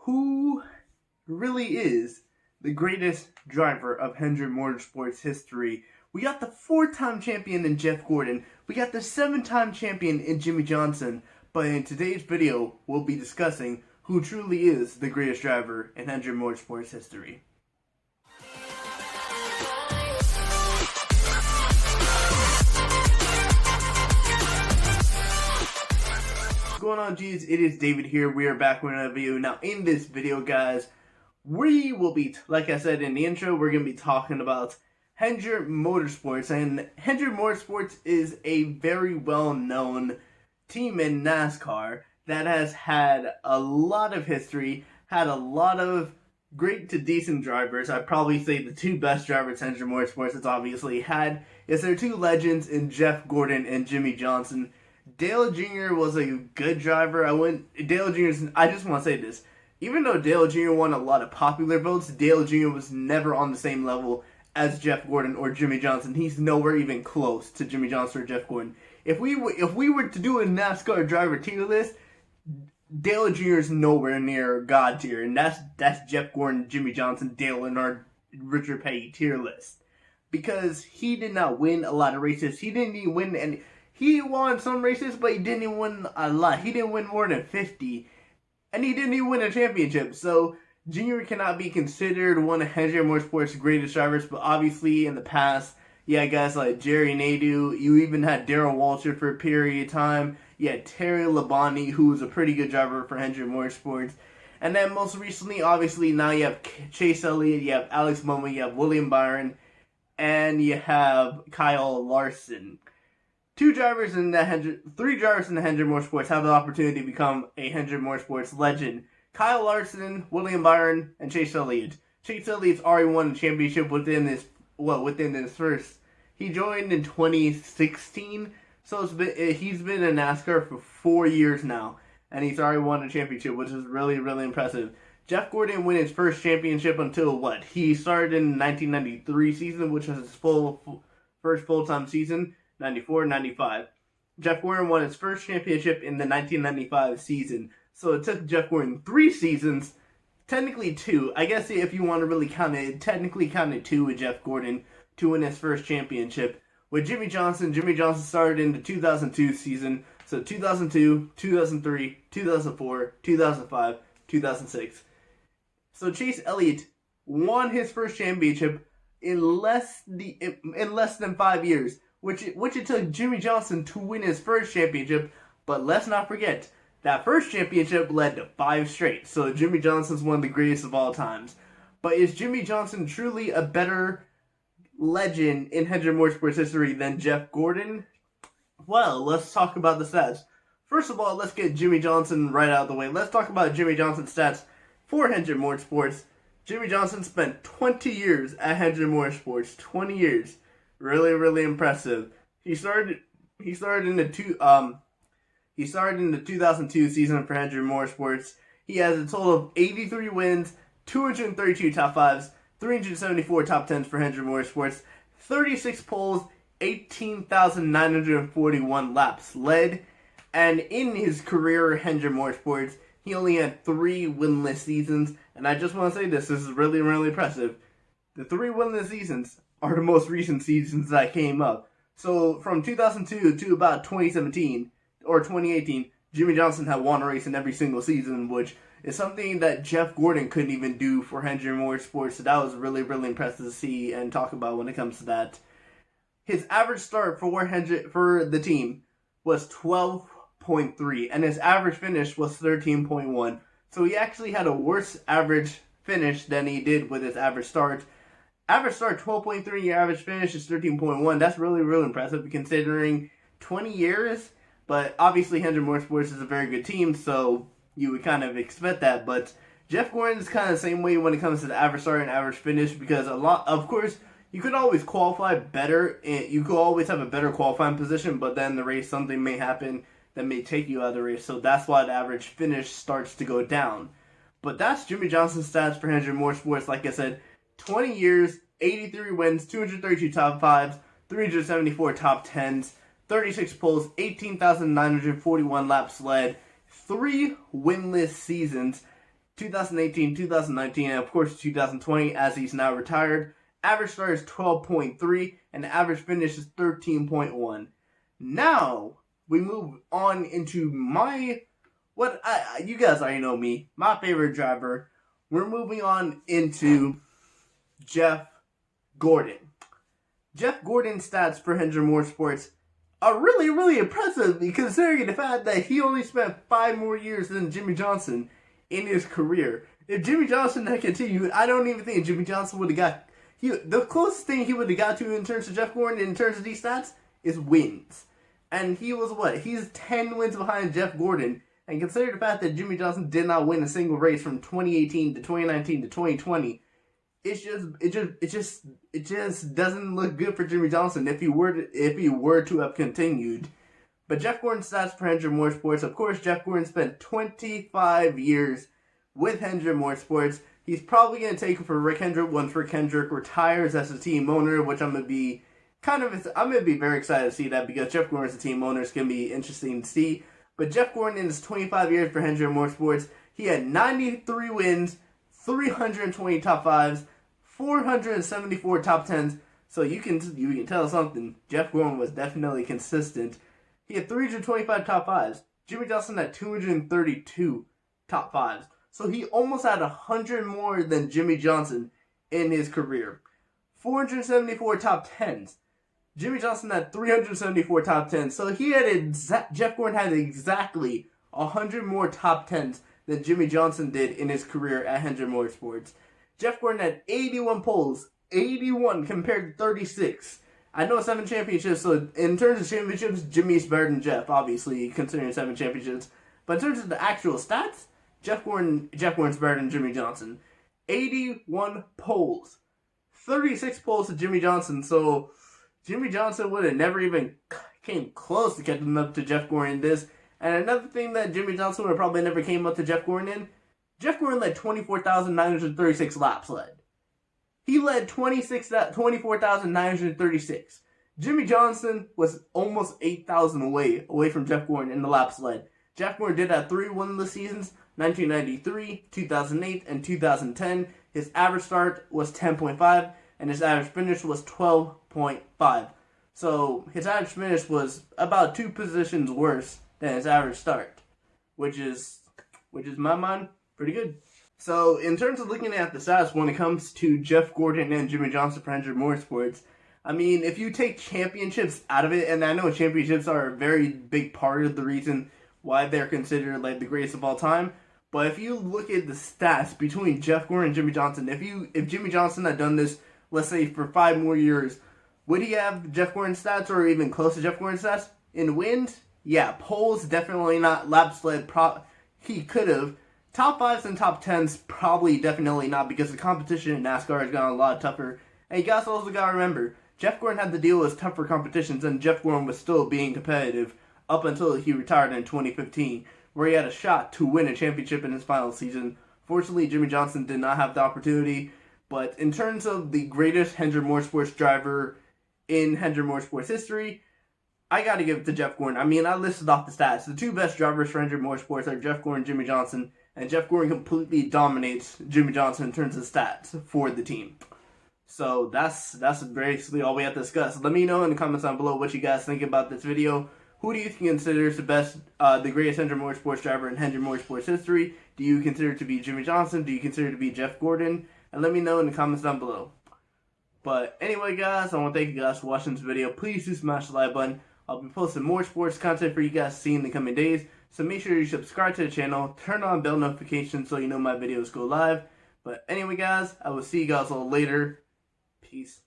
who really is the greatest driver of Hendrick Motorsports history. We got the 4-time champion in Jeff Gordon. We got the 7-time champion in Jimmie Johnson. But in today's video, we'll be discussing who truly is the greatest driver in Hendrick Motorsports history. What's going on, G's? It is David here. We are back with another video. Now, in this video, guys, we will be, like I said in the intro, we're going to be talking about Hendrick Motorsports. And Hendrick Motorsports is a very well-known team in NASCAR that has had a lot of history, had a lot of great to decent drivers. I'd probably say the two best drivers Hendrick Motorsports has obviously had is their two legends in Jeff Gordon and Jimmie Johnson. Dale Jr. was a good driver. I just want to say this. Even though Dale Jr. won a lot of popular votes, Dale Jr. was never on the same level as Jeff Gordon or Jimmie Johnson. He's nowhere even close to Jimmie Johnson or Jeff Gordon. If we were to do a NASCAR driver tier list, Dale Jr. is nowhere near God tier, and that's Jeff Gordon, Jimmie Johnson, Dale in our Richard Petty tier list. Because he did not win a lot of races. He didn't even win any. He won some races, but he didn't even win a lot. He didn't win more than 50. And he didn't even win a championship. So, Junior cannot be considered one of Hendrick Motorsports' greatest drivers. But obviously, in the past, you had guys like Jerry Nadeau. You even had Darrell Waltrip for a period of time. You had Terry Labonte, who was a pretty good driver for Hendrick Motorsports. And then most recently, obviously, now you have Chase Elliott, you have Alex Bowman, you have William Byron, and you have Kyle Larson. Three drivers in the Hendrick Motorsports have the opportunity to become a Hendrick Motorsports legend. Kyle Larson, William Byron, and Chase Elliott. Chase Elliott's already won a championship within his first. He joined in 2016, so he's been in NASCAR for 4 years now, and he's already won a championship, which is really, really impressive. Jeff Gordon didn't win his first championship until He started in the 1993 season, which was his first full-time season. 94, 95. Jeff Gordon won his first championship in the 1995 season. So it took Jeff Gordon 3 seasons, technically 2. I guess if you want to really count it technically counted 2 with Jeff Gordon to win his first championship. With Jimmie Johnson started in the 2002 season. So 2002, 2003, 2004, 2005, 2006. So Chase Elliott won his first championship in less than 5 years. Which it took Jimmie Johnson to win his first championship, but let's not forget, that first championship led to 5 straight, so Jimmie Johnson's one of the greatest of all times. But is Jimmie Johnson truly a better legend in Hendrick Motorsports history than Jeff Gordon? Well, let's talk about the stats. First of all, let's get Jimmie Johnson right out of the way. Let's talk about Jimmie Johnson's stats for Hendrick Motorsports. Jimmie Johnson spent 20 years at Hendrick Motorsports. 20 years. Really, really impressive. He started in the 2002 season for Hendrick Motorsports. He has a total of 83 wins, 232 top 5s, 374 top 10s for Hendrick Motorsports, 36 poles, 18,941 laps led, and in his career at Hendrick Motorsports, he only had 3 winless seasons. And I just want to say this is really, really impressive. The 3 winless seasons are the most recent seasons that came up. So from 2002 to about 2017 or 2018, Jimmie Johnson had won a race in every single season, which is something that Jeff Gordon couldn't even do for Hendrick Motorsports. So that was really, really impressive to see and talk about when it comes to that. His average start for the team was 12.3, and his average finish was 13.1. So he actually had a worse average finish than he did with his average start. Average start 12.3, your average finish is 13.1. That's really, really impressive considering 20 years. But obviously Hendrick Motorsports is a very good team, so you would kind of expect that. But Jeff Gordon is kind of the same way when it comes to the average start and average finish, because of course, you could always qualify better. And you could always have a better qualifying position, but then the race, something may happen that may take you out of the race. So that's why the average finish starts to go down. But that's Jimmie Johnson's stats for Hendrick Motorsports. Like I said, 20 years, 83 wins, 232 top 5s, 374 top 10s, 36 poles, 18,941 laps led, 3 winless seasons, 2018, 2019, and of course 2020 as he's now retired. Average start is 12.3 and the average finish is 13.1. Now we move on into you guys already know me, my favorite driver. We're moving on into Jeff Gordon. Jeff Gordon's stats for Hendrick Motorsports are really, really impressive considering the fact that he only spent 5 more years than Jimmie Johnson in his career. If Jimmie Johnson had continued, I don't even think Jimmie Johnson would have got... the closest thing he would have got to in terms of Jeff Gordon, in terms of these stats, is wins. And he was what? He's 10 wins behind Jeff Gordon. And consider the fact that Jimmie Johnson did not win a single race from 2018 to 2019 to 2020, it just doesn't look good for Jimmie Johnson if he were to have continued. But Jeff Gordon's stats for Hendrick Motorsports, of course, Jeff Gordon spent 25 years with Hendrick Motorsports. He's probably going to take it for Rick Hendrick once Rick Hendrick retires as a team owner, which I'm going to be very excited to see that because Jeff Gordon as a team owner is going to be interesting to see. But Jeff Gordon in his 25 years for Hendrick Motorsports, he had 93 wins, 320 top 5s, 474 top 10s. So you can tell something. Jeff Gordon was definitely consistent. He had 325 top 5s. Jimmie Johnson had 232 top 5s. So he almost had 100 more than Jimmie Johnson in his career. 474 top 10s. Jimmie Johnson had 374 top 10s. So Jeff Gordon had exactly 100 more top 10s than Jimmie Johnson did in his career at Hendrick Motorsports. Jeff Gordon had 81 poles. 81 compared to 36. I know 7 championships, so in terms of championships, Jimmy's better than Jeff, obviously, considering 7 championships. But in terms of the actual stats, Jeff Gordon's better than Jimmie Johnson. 81 poles. 36 poles to Jimmie Johnson, so Jimmie Johnson would have never even came close to catching up to Jeff Gordon in this. And another thing that Jimmie Johnson would have probably never came up to Jeff Gordon in, Jeff Gordon led 24,936 laps led. He led 24,936. Jimmie Johnson was almost 8,000 away from Jeff Gordon in the laps led. Jeff Gordon did have 3 winless seasons, 1993, 2008, and 2010. His average start was 10.5, and his average finish was 12.5. So his average finish was about 2 positions worse than his average start, which is in my mind pretty good. So in terms of looking at the stats when it comes to Jeff Gordon and Jimmie Johnson for Hendrick Motorsports, I mean, if you take championships out of it, and I know championships are a very big part of the reason why they're considered like the greatest of all time, but if you look at the stats between Jeff Gordon and Jimmie Johnson, if Jimmie Johnson had done this, let's say for 5 more years, would he have Jeff Gordon's stats or even close to Jeff Gordon's stats? In wins? Yeah, poles definitely not. Laps led, he could have. Top 5s and top 10s, probably definitely not, because the competition in NASCAR has gotten a lot tougher. And you guys also gotta remember, Jeff Gordon had to deal with tougher competitions, and Jeff Gordon was still being competitive up until he retired in 2015, where he had a shot to win a championship in his final season. Fortunately, Jimmie Johnson did not have the opportunity, but in terms of the greatest Hendrick Motorsports driver in Hendrick Motorsports history, I gotta give it to Jeff Gordon. I mean, I listed off the stats. The 2 best drivers for Hendrick Motorsports are Jeff Gordon and Jimmie Johnson, and Jeff Gordon completely dominates Jimmie Johnson in terms of stats for the team. So that's basically all we have to discuss. Let me know in the comments down below what you guys think about this video. Who do you consider is the greatest Hendrick Motorsports driver in Hendrick Motorsports history? Do you consider it to be Jimmie Johnson? Do you consider it to be Jeff Gordon? And let me know in the comments down below. But anyway, guys, I want to thank you guys for watching this video. Please do smash the like button. I'll be posting more sports content for you guys to see in the coming days. So make sure you subscribe to the channel, turn on bell notifications so you know my videos go live. But anyway, guys, I will see you guys all later. Peace.